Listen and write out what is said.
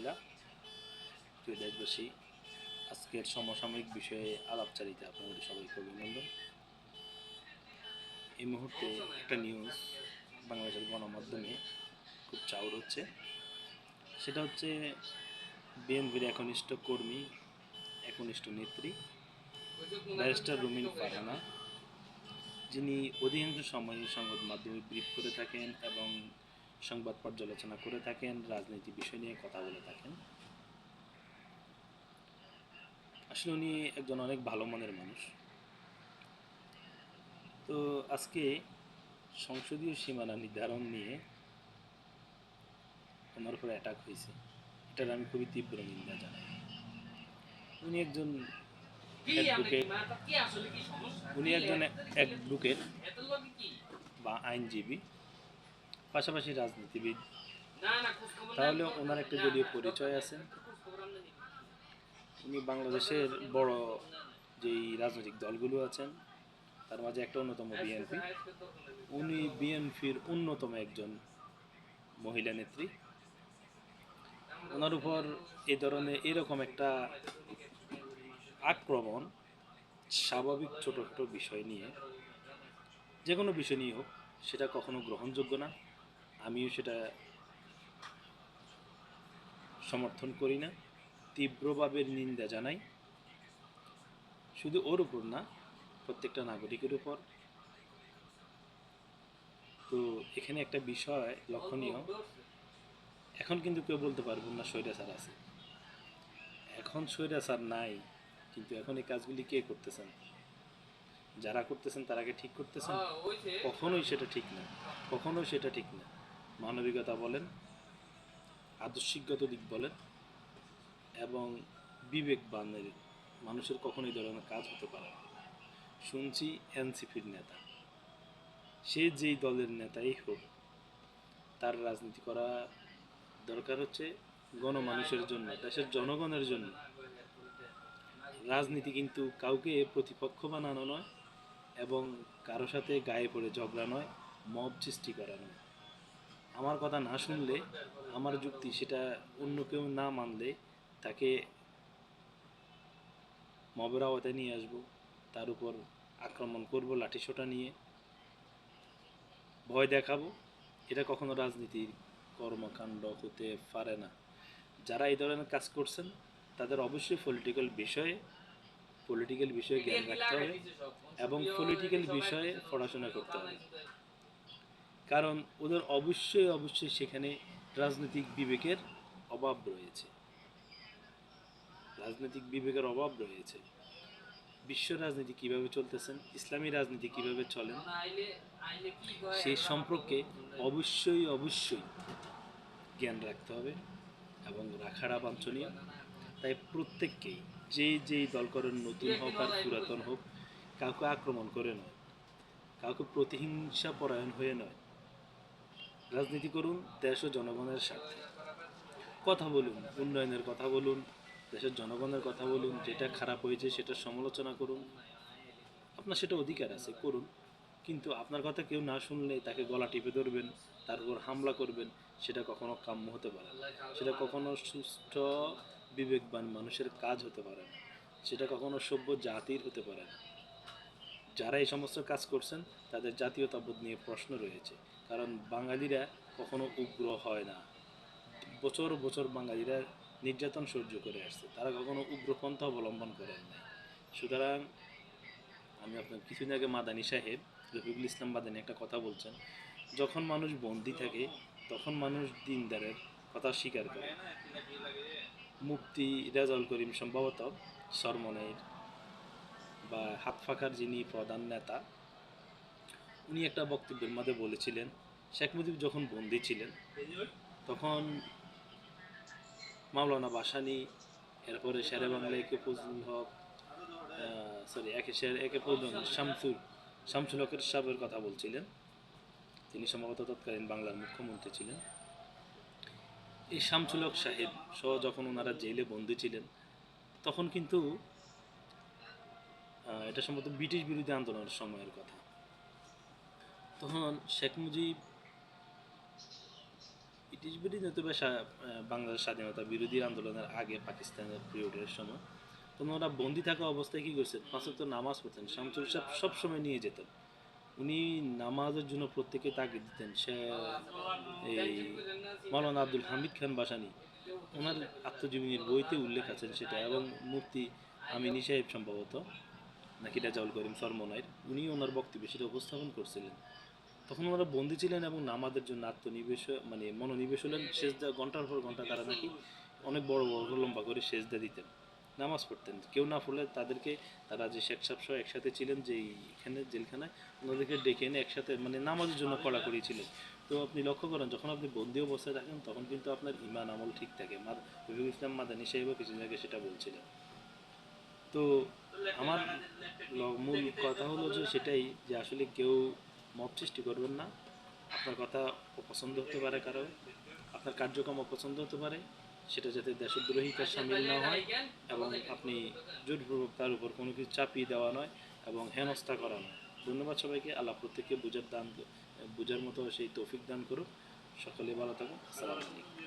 আলহামদুলিল্লাহ। প্রিয় দেশবাসী, আজকের সমসাময়িক বিষয়ে আলাপচারিতা আপনাদের সবাইকে অভিনন্দন। এই মুহূর্তে একটা নিউজ বাংলাদেশের গণমাধ্যমে খুব চাউর হচ্ছে। সেটা হচ্ছে বিএনপির একনিষ্ঠ কর্মী, একনিষ্ঠ নেত্রী ব্যারিস্টার রুমিন ফারহানা, যিনি অধিকাংশ সময় সংবাদ মাধ্যমে ব্রিফ করে থাকেন এবং সংবাদ পর্যালোচনা করে থাকেন, রাজনীতি বিষয় নিয়ে কথা বলে থাকেন। আসলে উনি একজন অনেক ভালো মনের মানুষ। তো আজকে সংসদীয় সীমানা নির্ধারণ নিয়ে ওনার উপরে অ্যাটাক হয়েছে, এটার আমি খুবই তীব্র নিন্দা জানাই। উনি একজন অ্যাডভোকেট, বা আইনজীবী, পাশাপাশি রাজনীতিবিদ। তাহলে ওনার একটা দলীয় পরিচয় আছে। উনি বাংলাদেশের বড় যেই রাজনৈতিক দলগুলো আছেন তার মাঝে একটা অন্যতম বিএনপি। উনি বিএনপির অন্যতম একজন মহিলা নেত্রী। ওনার উপর এই ধরনের এরকম একটা আক্রমণ স্বাভাবিক ছোট ছোট বিষয় নিয়ে, যে কোনো বিষয় নিয়ে হোক, সেটা কখনো গ্রহণযোগ্য না। আমিও সেটা সমর্থন করি না, তীব্রভাবে নিন্দা জানাই। শুধু ওর উপর না, প্রত্যেকটা নাগরিকের উপর। তো এখানে একটা বিষয় লক্ষণীয়, এখন কিন্তু কেউ বলতে পারবেন না স্বৈরাচার আছে। এখন স্বৈরাচার নাই, কিন্তু এখন এই কাজগুলি কে করতেছেন? যারা করতেছেন তারা কি ঠিক করতেছেন? কখনোই সেটা ঠিক না, কখনোই সেটা ঠিক না। মানবিকতা বলেন, আদর্শিকগত দিক বলেন এবং বিবেকবানের মানুষের কখনোই ধরনের কাজ হতে পারে না। শুনছি এনসিপির নেতা, সে যেই দলের নেতাই হোক, তার রাজনীতি করা দরকার হচ্ছে গণমানুষের জন্য, দেশের জনগণের জন্য। রাজনীতি কিন্তু কাউকে প্রতিপক্ষ বানানো নয় এবং কারো সাথে গায়ে পড়ে ঝগড়া নয়, মব সৃষ্টি করা নয়। আমার কথা না শুনলে, আমার যুক্তি সেটা অন্য কেউ না মানলে তাকে মবের আওতায় নিয়ে আসবো, তার উপর আক্রমণ করব লাঠিসোঁটা নিয়ে, ভয় দেখাবো। এটা কখনো রাজনীতির কর্মকাণ্ড হতে পারে না। যারা এই ধরনের কাজ করছেন তাদের অবশ্যই পলিটিক্যাল বিষয়ে জ্ঞান রাখতে হবে এবং পলিটিক্যাল বিষয়ে পড়াশোনা করতে হবে। কারণ ওদের অবশ্যই সেখানে রাজনৈতিক বিবেকের অভাব রয়েছে। রাজনৈতিক বিবেকের অভাব রয়েছে। বিশ্ব রাজনীতি কিভাবে চলতেছেন, ইসলামী রাজনীতি কিভাবে চলেন, সেই সম্পর্কে অবশ্যই জ্ঞান রাখতে হবে এবং রাখাটা বাঞ্ছনীয়। তাই প্রত্যেককেই যেই দল করেন, নতুন হোক আর পুরাতন হোক, কাউকে আক্রমণ করে নয়, কাউকে প্রতিহিংসা পরায়ণ হয়ে নয়, রাজনীতি করুন দেশ ও জনগণের স্বার্থে। কথা বলুন, উন্নয়নের কথা বলুন, দেশের জনগণের কথা বলুন। যেটা খারাপ হয়েছে সেটা সমালোচনা করুন, আপনার সেটা অধিকার আছে, করুন। কিন্তু আপনার কথা কেউ না শুনলে তাকে গলা টিপে ধরবেন, তার উপর হামলা করবেন, সেটা কখনো কাম্য হতে পারে না। সেটা কখনো সুস্থ বিবেকবান মানুষের কাজ হতে পারে না। সেটা কখনো সভ্য জাতির হতে পারে না। যারা এই সমস্ত কাজ করছেন তাদের জাতীয়তাবোধ নিয়ে প্রশ্ন রয়েছে। কারণ বাঙালিরা কখনো উগ্র হয় না। বছর বছর বাঙালিরা নির্যাতন সহ্য করে আসছে, তারা কখনো উগ্রপন্থা অবলম্বন করেন না। সুতরাং আমি আপনার কিছুদিন আগে মাদানী সাহেব, রফিকুল ইসলাম মাদানী একটা কথা বলছেন, যখন মানুষ বন্দি থাকে তখন মানুষ দিনদারের কথা স্বীকার করে। মুফতি রেজাউল করিম সম্ভবত সরমনের বা হাত ফাঁকার যিনি প্রধান নেতা, উনি একটা বক্তব্যের মধ্যে বলেছিলেন, শেখ মুজিব যখন বন্দি ছিলেন তখন মাওলানা ভাসানী, এরপরে শেরে বাংলা একে ফজলুল হক, একে ফজলুল শামসুল হকের সাহেবের কথা বলছিলেন। তিনি সম্ভবত তৎকালীন বাংলার মুখ্যমন্ত্রী ছিলেন। এই শামসুল হক সাহেব সহ যখন ওনারা জেলে বন্দী ছিলেন, তখন কিন্তু এটা সম্ভবত ব্রিটিশ বিরোধী আন্দোলনের সময়ের কথা। তখন শেখ মুজিব ব্রিটিশ বিরোধী অথবা বাংলাদেশ স্বাধীনতা বিরোধী আন্দোলনের আগে পাকিস্তানের পিরিয়ডের সময় তখন ওরা বন্দি থাকা অবস্থায় কী করছেন, ৫ ওয়াক্ত নামাজ পড়তেন। শামসুল সাহেব সবসময় নিয়ে যেতেন। উনি নামাজের জন্য প্রত্যেকে তাগিদ দিতেন। সে এই মৌলানা আব্দুল হামিদ খান বাসানি ওনার আত্মজীবনীর বইতে উল্লেখ আছেন সেটা, এবং মুফতি আমিনী সাহেব সম্ভবত নাকি রাজাউল করিম সরমনাইর, উনি ওনার বক্তব্যে সেটা উপস্থাপন করছিলেন। তখন ওনারা বন্দী ছিলেন এবং নামাজের জন্য আত্মনিবেশ মানে মনোনিবেশ হলেন। সেজদা ঘন্টার পর ঘন্টা তারা নাকি অনেক বড় বড় লম্বা করে সেজদা দিতেন, নামাজ পড়তেন। কেউ না পড়লে তাদেরকে, তারা যে শেখ সাহেব সহ একসাথে ছিলেন যে এখানে জেলখানায়, ওনাদেরকে ডেকে এনে একসাথে মানে নামাজের জন্য কড়াকড়ি ছিলেন। তো আপনি লক্ষ্য করেন যখন আপনি বন্দি অবস্থায় থাকেন তখন কিন্তু আপনার ইমান আমল ঠিক থাকে। রফিকুল ইসলাম মাদানী সাহেবও কিছুদিন আগে সেটা বলছিলেন। তো আমার মূল কথা হলো যে সেটাই, যে আসলে কেউ মত সৃষ্টি করবেন না। আপনার কথা অপছন্দ হতে পারে কারো, আপনার কার্যক্রম অপছন্দ হতে পারে, সেটা যাতে দেশদ্রোহিতার সামিল না হয় এবং আপনি জোরপূর্বক তার উপর কোনো কিছু চাপিয়ে দেওয়া নয় এবং হেনস্থা করা নয়। ধন্যবাদ সবাইকে। আল্লাহ প্রত্যেককে বুঝার মতো সেই তৌফিক দান করুক। সকলে ভালো থাকুন। আসসালামু আলাইকুম।